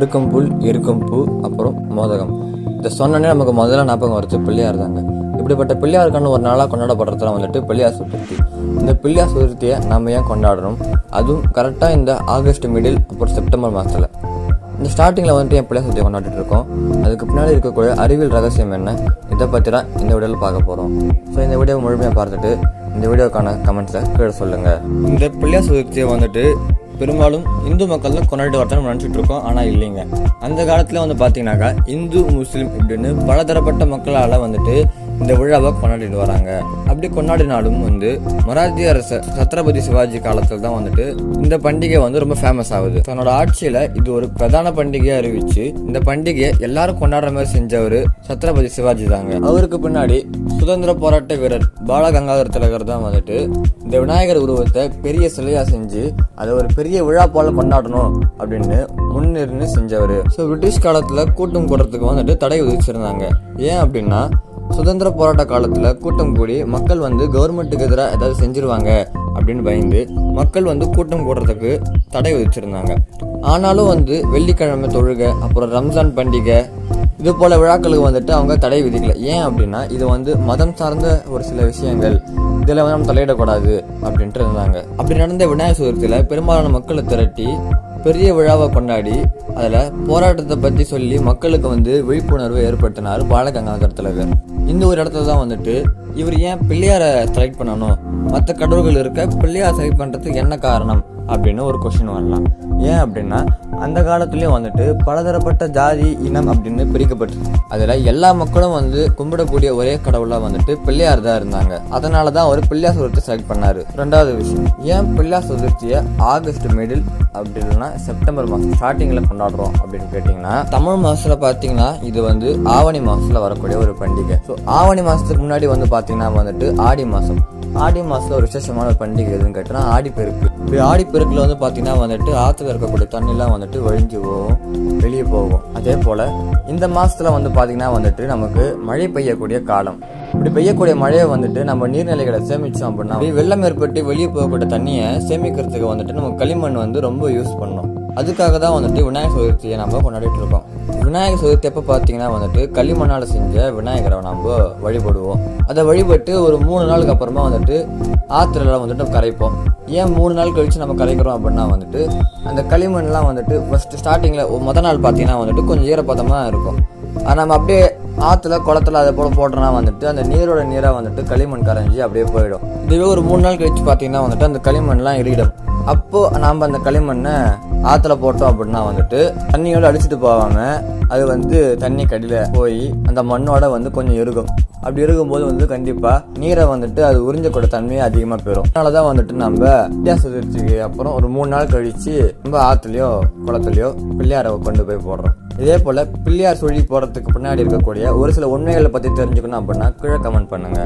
அறுக்கும் புல், எருக்கும் பூ, அப்புறம் மோதகம். இதை சொன்னோன்னே நமக்கு முதல்ல ஞாபகம் வருது பிள்ளையார் தாங்க. இப்படிப்பட்ட பிள்ளையாருக்கான ஒரு நாளாக கொண்டாடப்படுறதுல வந்துட்டு பிள்ளையார் சதுர்த்தி. இந்த பிள்ளையார் சதுர்த்தியை நம்ம ஏன் கொண்டாடுறோம்? அதுவும் கரெக்டாக இந்த ஆகஸ்ட் மிடில் அப்புறம் செப்டம்பர் மாதத்தில். இந்த ஸ்டார்டிங்கில் வந்துட்டு என் பிள்ளையார் சதுர்த்தியை கொண்டாடிட்டு இருக்கோம். அதுக்கு பின்னாடி இருக்கக்கூடிய அறிவியல் ரகசியம் என்ன, இதை பற்றி தான் இந்த வீடியோவில் பார்க்க போகிறோம். ஸோ இந்த வீடியோவை முழுமையாக பார்த்துட்டு இந்த வீடியோக்கான கமெண்ட்ஸை கீழே சொல்லுங்கள். இந்த பிள்ளையார் சதுர்த்தியை வந்துட்டு பெரும்பாலும் இந்து மக்கள் தான் கொண்டாடிட்டு வரதான் நினச்சிட்டு இருக்கோம். ஆனால் இல்லைங்க. அந்த காலத்தில் வந்து பார்த்தீங்கன்னாக்கா இந்து முஸ்லீம் இப்படின்னு பலதரப்பட்ட மக்களால் வந்துட்டு இந்த விழாவை கொண்டாடிட்டு வராங்க. அப்படி கொண்டாடினாலும் வந்து மராத்திய அரசர் சத்ரபதி சிவாஜி காலத்தில் தான் வந்துட்டு இந்த பண்டிகை வந்து ரொம்ப ஃபேமஸ் ஆகுது. தன்னோட ஆட்சியில் இது ஒரு பிரதான பண்டிகையை அறிவிச்சு இந்த பண்டிகையை எல்லாரும் கொண்டாடுற மாதிரி செஞ்சவர் சத்ரபதி சிவாஜி தாங்க. அவருக்கு பின்னாடி சுதந்திர போராட்ட வீரர் பாலகங்காதர திலகர் தான் வந்துட்டு இந்த விநாயகர் உருவத்தை பெரிய சிலையா செஞ்சு அதை ஒரு பெரிய விழா போல கொண்டாடணும் அப்படின்னு முன்னிருந்து செஞ்சவர். ஸோ பிரிட்டிஷ் காலத்துல கூட்டம் கூடுறதுக்கு வந்துட்டு தடை விதிச்சிருந்தாங்க. ஏன் அப்படின்னா சுதந்திர போராட்ட காலத்துல கூட்டம் கூடி மக்கள் வந்து கவர்மெண்ட்டுக்கு எதிராக ஏதாவது செஞ்சிருவாங்க அப்படின்னு பயந்து மக்கள் வந்து கூட்டம் கூடுறதுக்கு தடை விதிச்சிருந்தாங்க. ஆனாலும் வந்து வெள்ளிக்கிழமை தொழுகை, அப்புறம் ரம்ஜான் பண்டிகை, இது போல விழாக்களுக்கு வந்துட்டு அவங்க தடை விதிக்கல. ஏன் அப்படின்னா இது வந்து மதம் சார்ந்த ஒரு சில விஷயங்கள், இதில் வந்து நம்ம தலையிடக்கூடாது அப்படின்ட்டு இருந்தாங்க. அப்படி நடந்த விநாயகர் சதுர்த்தியில பெரும்பாலான மக்களை திரட்டி பெரிய விழாவை கொண்டாடி அதில் போராட்டத்தை பற்றி சொல்லி மக்களுக்கு வந்து விழிப்புணர்வை ஏற்படுத்தினார் பாலகங்காதர திலகர். இந்த ஒரு இடத்துல தான் வந்துட்டு இவர் ஏன் பிள்ளையாரை செலக்ட் பண்ணணும், மற்ற கடவுள்கள் இருக்க பிள்ளையார் செலக்ட் பண்ணுறதுக்கு என்ன காரணம் அப்படின்னு ஒரு கொஸ்டின் வரலாம். ஏன் அப்படின்னா அந்த காலத்துலேயும் வந்துட்டு பலதரப்பட்ட ஜாதி இனம் அப்படின்னு பிரிக்கப்பட்டு அதில் எல்லா மக்களும் வந்து கும்பிடக்கூடிய ஒரே கடவுளாக வந்துட்டு பிள்ளையார் தான் இருந்தாங்க. அதனால தான் அவர் பிள்ளையார் சதுர்த்தி செலக்ட் பண்ணாரு. ரெண்டாவது விஷயம், ஏன் பிள்ளையார் சதுர்த்தியை ஆகஸ்ட் மிடில் அப்படி இல்லைன்னா செப்டம்பர் மாதம் ஸ்டார்டிங்கில் கொண்டாடுறோம் அப்படின்னு கேட்டிங்கன்னா, தமிழ் மாதத்தில் பார்த்தீங்கன்னா இது வந்து ஆவணி மாதத்தில் வரக்கூடிய ஒரு பண்டிகை. ஸோ ஆவணி மாதத்துக்கு முன்னாடி வந்து பார்த்தீங்கன்னா வந்துட்டு ஆடி மாதம். ஆடி மாதத்தில் ஒரு விசேஷமான ஒரு பண்டிகை எதுன்னு கேட்டோம்னா ஆடிப்பெருக்கு. இப்படி ஆடிப்பெருக்கில் வந்து பார்த்தீங்கன்னா வந்துட்டு ஆற்றுல இருக்கக்கூடிய தண்ணிலாம் வந்துட்டு வழிஞ்சு போகும், வெளியே போகும். அதே போல் இந்த மாதத்தில் வந்து பார்த்தீங்கன்னா வந்துட்டு நமக்கு மழை பெய்யக்கூடிய காலம். இப்படி பெய்யக்கூடிய மழையை வந்துட்டு நம்ம நீர்நிலைகளை சேமிச்சோம் அப்படின்னா வெள்ளம் ஏற்பட்டு வெளியே போகக்கூடிய தண்ணியை சேமிக்கிறதுக்கு வந்துட்டு நம்ம களிமண் வந்து ரொம்ப யூஸ் பண்ணோம். அதுக்காக தான் வந்துட்டு விநாயகர் சதுர்த்தியை நம்ம கொண்டாடிட்டு இருக்கோம். விநாயகர் சதுர்த்தி எப்போ பார்த்தீங்கன்னா வந்துட்டு களிமண்ணால் செஞ்ச விநாயகரை நம்ம வழிபடுவோம். அதை வழிபட்டு ஒரு 3 நாளுக்கு அப்புறமா வந்துட்டு ஆற்றுல வந்துட்டு நம்ம கரைப்போம். ஏன் 3 நாள் கழிச்சு நம்ம கரைக்கிறோம் அப்படின்னா வந்துட்டு அந்த களிமண்லாம் வந்துட்டு ஃபர்ஸ்ட் ஸ்டார்டிங்கில் முதல் நாள் பார்த்தீங்கன்னா வந்துட்டு கொஞ்சம் ஈரப்பதமாக இருக்கும். அதை நம்ம அப்படியே ஆற்றுல குளத்துல அதை போல போட்டோம்னா வந்துட்டு அந்த நீரோட நீராக வந்துட்டு களிமண் கரைஞ்சி அப்படியே போயிடும். இதுவே ஒரு 3 நாள் கழிச்சு பார்த்தீங்கன்னா வந்துட்டு அந்த களிமண்லாம் இறுகிடும். அப்போ நாம் அந்த களிமண்ணை ஆற்றுல போட்டோம் அப்படின்னா வந்துட்டு தண்ணியோட அடிச்சுட்டு போகாம அது வந்து தண்ணி கடியில் போய் அந்த மண்ணோட வந்து கொஞ்சம் இறுகும். அப்படி இருக்கும்போது வந்து கண்டிப்பா நீரை வந்துட்டு அது உறிஞ்சக்கூட தன்மையை அதிகமாக போயிடும். அதனாலதான் வந்துட்டு நம்ம பிள்ளையார் சதுர்த்திக்கு அப்புறம் ஒரு 3 நாள் கழிச்சு நம்ம ஆற்றுலயோ குளத்துலயோ பிள்ளையாரை கொண்டு போய் போடுறோம். இதே போல பிள்ளையார் சுழி போடுறதுக்கு பின்னாடி இருக்கக்கூடிய ஒரு சில உண்மைகளை பத்தி தெரிஞ்சுக்கணும் அப்படின்னா கீழே கமெண்ட் பண்ணுங்க.